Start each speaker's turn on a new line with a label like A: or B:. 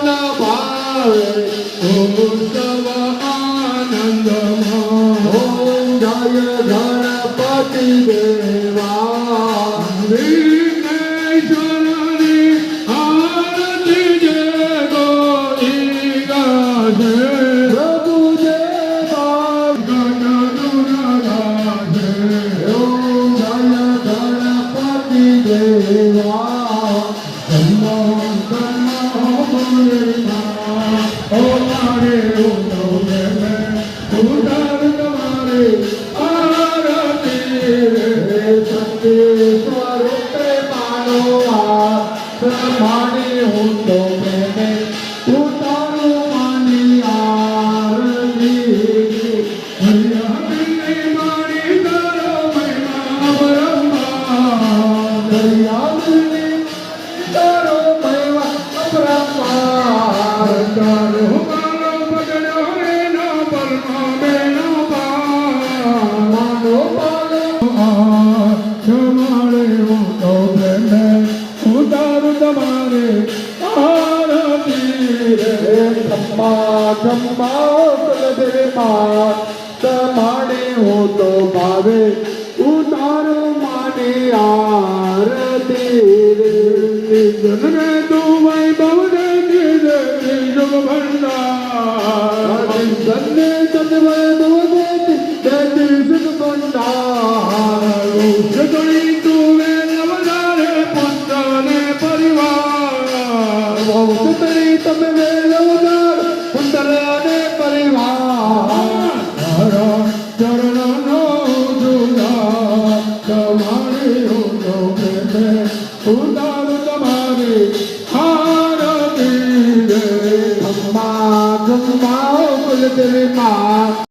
A: મન ભાવે ઉત્સવ આનંદમાં ઓમ જય ગણપતિ દેવા વિઘ્નેશ્વરની આરતી જે ગોરી ગાશે પ્રભુ દેવા ગણનું ગાશે ઓમ જય ગણપતિ દેવા માણી હું તો પ્રેમે ઉતારું માની આરતી માણી તારો મહિમા બ્રહ્મા દરિયાની તારો મહિમા બ્રહ્મા તારો મારો પગડ્યો રે ના પરમાં બેનો માનો પાલો તમારે હું તો પ્રેમે ઉતારું તમારે આરતી રે ખમ્મા ખમ્મા કલદેમાં તમારે હું તો ભાવે ઉતારો માની આરતી રે જન્મે તું વૈભવ દેખી જગ ભંડાર જન્મે તદ વૈભવ દેખી જગ ભંડાર જગણી તું તરી તમે વેલવદાર પુંતરાને પરિવાર ચરણનો જુદા તમારે હોતો પ્રેમે ઉતાર તમારે આરતી રે ખમ્મા ખમ્મા કુલદેવી માં